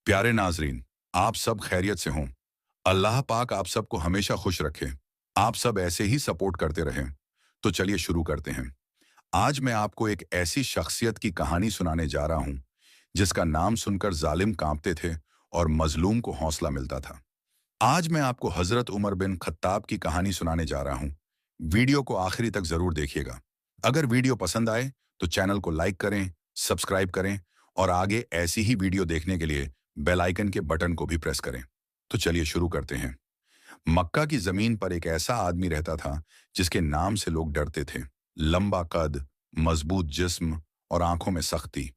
प्यारे नाजरीन, आप सब खैरियत से हों। अल्लाह पाक आप सबको हमेशा खुश रखे। आप सब ऐसे ही सपोर्ट करते रहें। तो चलिए शुरू करते हैं। आज मैं आपको एक ऐसी शख्सियत की कहानी सुनाने जा रहा हूं जिसका नाम सुनकर जालिम कांपते थे और मजलूम को हौसला मिलता था। आज मैं आपको हजरत उमर बिन खत्ताब की कहानी सुनाने जा रहा हूं। वीडियो को आखिरी तक जरूर देखिएगा। अगर वीडियो पसंद आए तो चैनल को लाइक करें, सब्सक्राइब करें और आगे ऐसी ही वीडियो देखने के लिए बेल आइकन के बटन को भी प्रेस करें। तो चलिए शुरू करते हैं। मक्का की जमीन पर एक ऐसा आदमी रहता था जिसके नाम से लोग डरते थे। लंबा कद, मजबूत जिस्म और आंखों में सख्ती।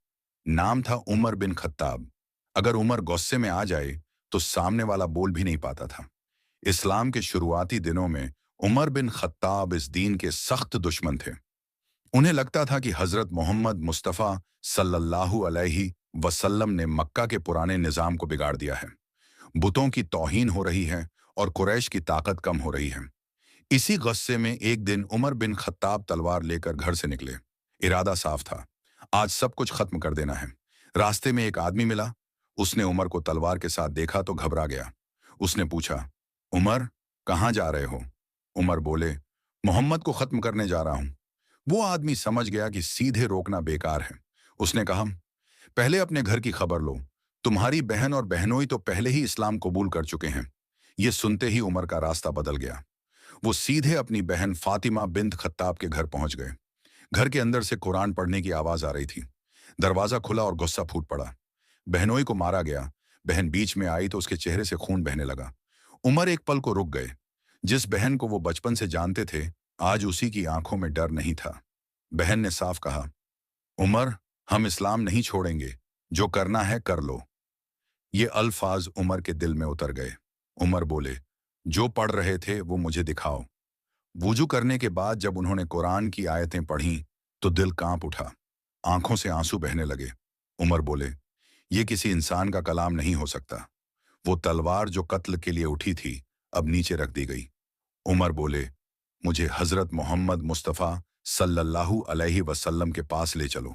नाम था उमर बिन खत्ताब। अगर उमर गुस्से में आ जाए तो सामने वाला बोल भी नहीं पाता था। इस्लाम के शुरुआती दिनों में उमर बिन खत्ताब इस दीन के सख्त दुश्मन थे। उन्हें लगता था कि हजरत मोहम्मद मुस्तफ़ा सल्लल्लाहु अलैहि वसल्लम ने मक्का के पुराने निज़ाम को बिगाड़ दिया है। बुतों की तौहीन हो रही है और कुरैश की ताकत कम हो रही है। इसी गुस्से में एक दिन उमर बिन खत्ताब तलवार लेकर घर से निकले। इरादा साफ था, आज सब कुछ खत्म कर देना है। रास्ते में एक आदमी मिला। उसने उमर को तलवार के साथ देखा तो घबरा गया। उसने पूछा, उमर, कहाँ जा रहे हो? उमर बोले, मोहम्मद को खत्म करने जा रहा हूं। वो आदमी समझ गया कि सीधे रोकना बेकार है। उसने कहा, पहले अपने घर की खबर लो। तुम्हारी बहन और बहनोई तो पहले ही इस्लाम कबूल कर चुके हैं। ये सुनते ही उमर का रास्ता बदल गया। वो सीधे अपनी बहन फातिमा बिन्त खत्ताब के घर पहुंच गए। घर के अंदर से कुरान पढ़ने की आवाज आ रही थी। दरवाजा खुला और गुस्सा फूट पड़ा। बहनोई को मारा गया। बहन बीच में आई तो उसके चेहरे से खून बहने लगा। उमर एक पल को रुक गए। जिस बहन को वो बचपन से जानते थे, आज उसी की आंखों में डर नहीं था। बहन ने साफ कहा, उमर, हम इस्लाम नहीं छोड़ेंगे। जो करना है कर लो। ये अल्फाज उमर के दिल में उतर गए। उमर बोले, जो पढ़ रहे थे वो मुझे दिखाओ। वुजू करने के बाद जब उन्होंने कुरान की आयतें पढ़ीं तो दिल कांप उठा। आंखों से आंसू बहने लगे। उमर बोले, ये किसी इंसान का कलाम नहीं हो सकता। वो तलवार जो कत्ल के लिए उठी थी अब नीचे रख दी गई। उमर बोले, मुझे हजरत मोहम्मद मुस्तफ़ा सल्लल्लाहु अलैहि वसल्लम के पास ले चलो।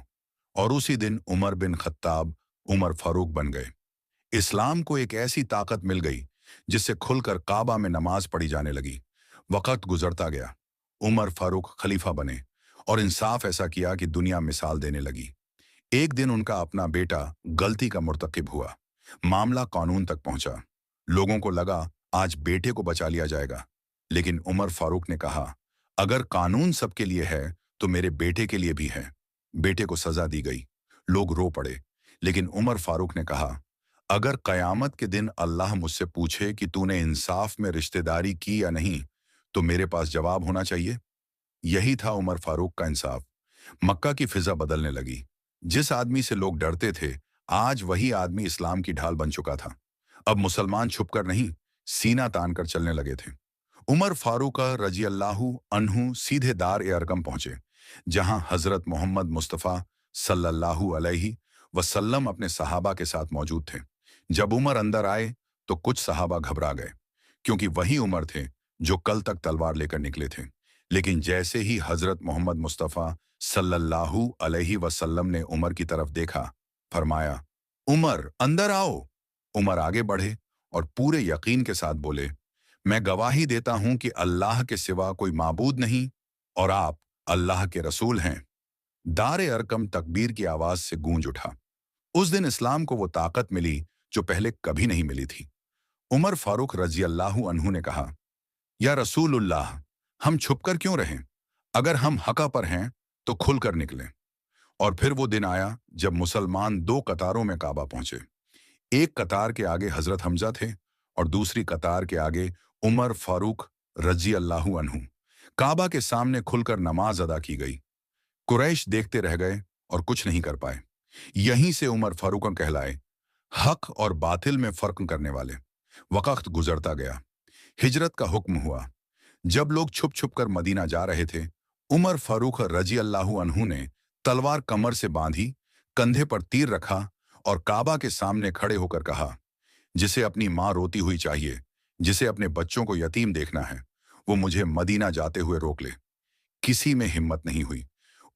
और उसी दिन उमर बिन खत्ताब उमर फारूक बन गए। इस्लाम को एक ऐसी ताकत मिल गई जिससे खुलकर काबा में नमाज पढ़ी जाने लगी। वक़्त गुजरता गया। उमर फारूक खलीफा बने और इंसाफ ऐसा किया कि दुनिया मिसाल देने लगी। एक दिन उनका अपना बेटा गलती का मुर्तकिब हुआ। मामला कानून तक पहुंचा। लोगों को लगा आज बेटे को बचा लिया जाएगा। लेकिन उमर फारूक ने कहा, अगर कानून सबके लिए है तो मेरे बेटे के लिए भी है। बेटे को सजा दी गई। लोग रो पड़े। लेकिन उमर फारूक ने कहा, अगर कयामत के दिन अल्लाह मुझसे पूछे कि तूने इंसाफ में रिश्तेदारी की या नहीं, तो मेरे पास जवाब होना चाहिए। यही था उमर फारूक का इंसाफ। मक्का की फिजा बदलने लगी। जिस आदमी से लोग डरते थे, आज वही आदमी इस्लाम की ढाल बन चुका था। अब मुसलमान छुपकर नहीं, सीना तान कर चलने लगे थे। उमर फारूक रजी अल्लाहु अन्हु सीधे दार ए अरकम पहुंचे, जहां हजरत मोहम्मद मुस्तफ़ा सल्लल्लाहु अलैहि वसल्लम अपने सहाबा के साथ मौजूद थे। जब उमर अंदर आए तो कुछ सहाबा घबरा गए, क्योंकि वही उमर थे जो कल तक तलवार लेकर निकले थे। लेकिन जैसे ही हजरत मोहम्मद मुस्तफ़ा सल्लल्लाहु अलैहि वसल्लम ने उमर की तरफ देखा, फरमाया, उमर अंदर आओ। उमर आगे बढ़े और पूरे यकीन के साथ बोले, मैं गवाही देता हूं कि अल्लाह के सिवा कोई माबूद नहीं और आप अल्लाह के रसूल हैं। दारे अरकम तकबीर की आवाज से गूंज उठा। उस दिन इस्लाम को वो ताकत मिली जो पहले कभी नहीं मिली थी। उमर फारूक रजी अल्लाहु अन्हु ने कहा, या रसूलुल्लाह, हम छुपकर क्यों रहें? अगर हम हका पर हैं तो खुलकर निकलें। और फिर वो दिन आया जब मुसलमान दो कतारों में काबा पहुंचे। एक कतार के आगे हजरत हमजा थे और दूसरी कतार के आगे उमर फारूक रजी अल्लाहु अन्हु। काबा के सामने खुलकर नमाज अदा की गई। कुरैश देखते रह गए और कुछ नहीं कर पाए। यहीं से उमर फारूक कहलाए, हक और बातिल में फर्क करने वाले। वक्त गुजरता गया। हिजरत का हुक्म हुआ। जब लोग छुप छुप कर मदीना जा रहे थे, उमर फारूक रजी अल्लाहु अन्हु ने तलवार कमर से बांधी, कंधे पर तीर रखा और काबा के सामने खड़े होकर कहा, जिसे अपनी माँ रोती हुई चाहिए, जिसे अपने बच्चों को यतीम देखना है, वो मुझे मदीना जाते हुए रोक ले। किसी में हिम्मत नहीं हुई।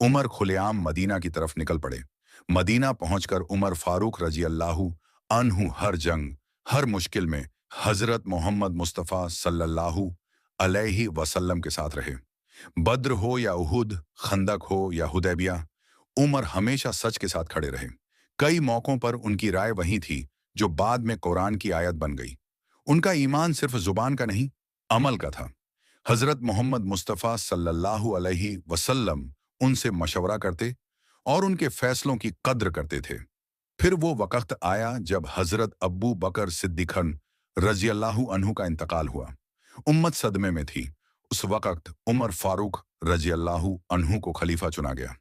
उमर खुलेआम मदीना की तरफ निकल पड़े। मदीना पहुंचकर उमर फारूक रजी अल्लाहु अनहु हर जंग, हर मुश्किल में हजरत मोहम्मद मुस्तफ़ा सल्लल्लाहु अलैहि वसल्लम के साथ रहे। बद्र हो या उहुद, खंदक हो या हुदैबिया, उमर हमेशा सच के साथ खड़े रहे। कई मौकों पर उनकी राय वही थी जो बाद में कुरान की आयत बन गई। उनका ईमान सिर्फ जुबान का नहीं, अमल का था। हजरत मोहम्मद मुस्तफ़ा सल्लल्लाहु अलैहि वसल्लम उनसे मशवरा करते और उनके फैसलों की कद्र करते थे। फिर वो वक़्त आया जब हजरत अब्बू बकर सिद्दीक़न रज़ी अल्लाहु अन्हु का इंतकाल हुआ। उम्मत सदमे में थी। उस वक़्त उमर फारूक रज़ी अल्लाहु अन्हु को खलीफा चुना गया।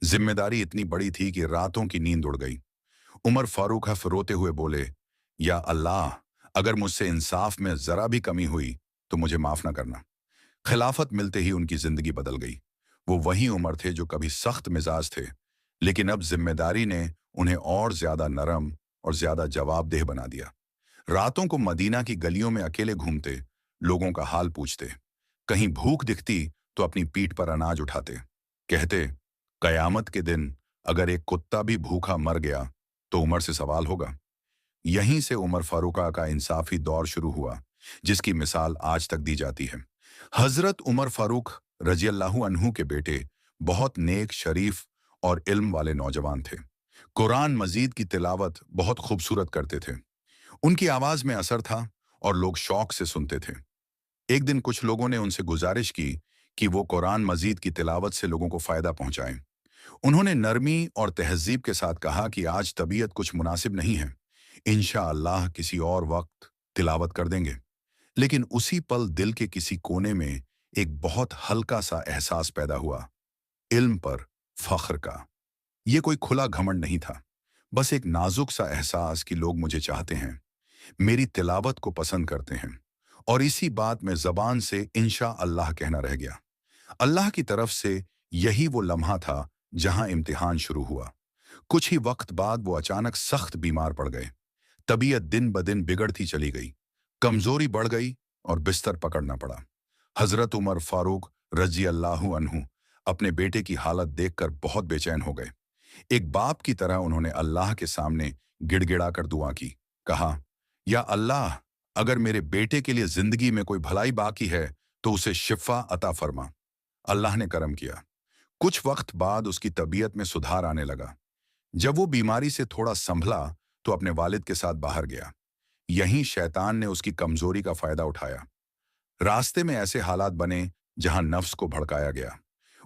जिम्मेदारी इतनी बड़ी थी कि रातों की नींद उड़ गई। उमर फारूक हफ रोते हुए बोले, या अल्लाह, अगर मुझसे इंसाफ में जरा भी कमी हुई तो मुझे माफ ना करना। खिलाफत मिलते ही उनकी जिंदगी बदल गई। वो वही उमर थे जो कभी सख्त मिजाज थे, लेकिन अब जिम्मेदारी ने उन्हें और ज्यादा नरम और ज्यादा जवाबदेह बना दिया। रातों को मदीना की गलियों में अकेले घूमते, लोगों का हाल पूछते। कहीं भूख दिखती तो अपनी पीठ पर अनाज उठाते। कहते, कयामत के दिन अगर एक कुत्ता भी भूखा मर गया तो उमर से सवाल होगा। यहीं से उमर फारूका का इंसाफी दौर शुरू हुआ, जिसकी मिसाल आज तक दी जाती है। हजरत उमर फारूक रजी अल्लाहु अन्हु के बेटे बहुत नेक, शरीफ और इल्म वाले नौजवान थे। कुरान मजीद की तिलावत बहुत खूबसूरत करते थे। उनकी आवाज में असर था और लोग शौक से सुनते थे। एक दिन कुछ लोगों ने उनसे गुजारिश की कि वो कुरान मजीद की तिलावत से लोगों को फायदा पहुंचाएं। उन्होंने नरमी और तहजीब के साथ कहा कि आज तबीयत कुछ मुनासिब नहीं है, इंशाअल्लाह किसी और वक्त तिलावत कर देंगे। लेकिन उसी पल दिल के किसी कोने में एक बहुत हल्का सा एहसास पैदा हुआ, इल्म पर फख्र का। ये कोई खुला घमंड नहीं था, बस एक नाजुक सा एहसास कि लोग मुझे चाहते हैं, मेरी तिलावत को पसंद करते हैं। और इसी बात में जबान से इंशा अल्लाह कहना रह गया। अल्लाह की तरफ से यही वो लम्हा था जहां इम्तिहान शुरू हुआ। कुछ ही वक्त बाद वो अचानक सख्त बीमार पड़ गए। तबीयत दिन ब दिन बिगड़ती चली गई, कमजोरी बढ़ गई और बिस्तर पकड़ना पड़ा। हजरत उमर फारूक रजी अल्लाहु अन्हु अपने बेटे की हालत देखकर बहुत बेचैन हो गए। एक बाप की तरह उन्होंने अल्लाह के सामने गिड़गिड़ाकर दुआ की। कहा, या अल्लाह, अगर मेरे बेटे के लिए जिंदगी में कोई भलाई बाकी है तो उसे शिफा अता फरमा। अल्लाह ने करम किया। कुछ वक्त बाद उसकी तबीयत में सुधार आने लगा। जब वो बीमारी से थोड़ा संभला तो अपने वालिद के साथ बाहर गया। यहीं शैतान ने उसकी कमजोरी का फायदा उठाया। रास्ते में ऐसे हालात बने जहां नफ्स को भड़काया गया।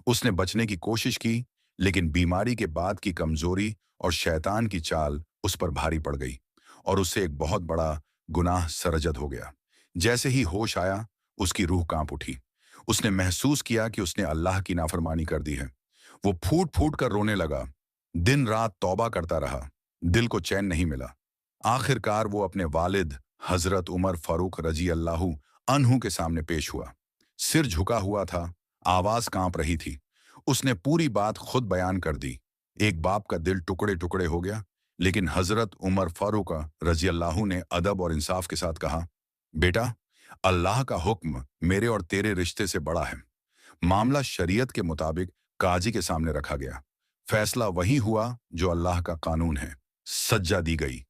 उसने बचने की कोशिश की, लेकिन बीमारी के बाद की कमजोरी और शैतान की चाल उस पर भारी पड़ गई और उससे एक बहुत बड़ा गुनाह सरजद हो गया। जैसे ही होश आया, उसकी रूह कांप उठी। उसने महसूस किया कि उसने अल्लाह की नाफरमानी कर दी है। वो फूट फूट कर रोने लगा, दिन रात तौबा करता रहा, दिल को चैन नहीं मिला। आखिरकार वो अपने वालिद हजरत उमर फारूक रजी अल्लाहु अन्हु के सामने पेश हुआ। सिर झुका हुआ था, आवाज कांप रही थी। उसने पूरी बात खुद बयान कर दी। एक बाप का दिल टुकड़े टुकड़े हो गया, लेकिन हजरत उमर फारूक रजी अल्लाहु ने अदब और इंसाफ के साथ कहा, बेटा, अल्लाह का हुक्म मेरे और तेरे रिश्ते से बड़ा है। मामला शरीयत के मुताबिक काजी के सामने रखा गया। फैसला वही हुआ जो अल्लाह का कानून है। सज्जा दी गई।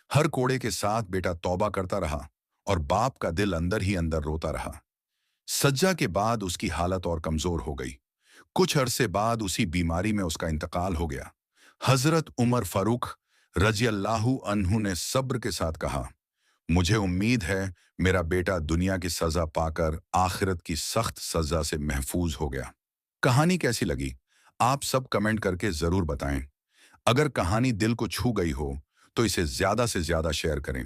हर कोड़े के साथ बेटा तौबा करता रहा और बाप का दिल अंदर ही अंदर रोता रहा। सज्जा के बाद उसकी हालत और कमजोर हो गई। कुछ अरसे बाद उसी बीमारी में उसका इंतकाल हो गया। हजरत उमर फारूक रजी अल्लाहु अन्हु ने सब्र के साथ कहा, मुझे उम्मीद है मेरा बेटा दुनिया की सजा पाकर आखिरत की सख्त सजा से महफूज हो गया। कहानी कैसी लगी आप सब कमेंट करके जरूर बताएं। अगर कहानी दिल को छू गई हो तो इसे ज्यादा से ज्यादा शेयर करें।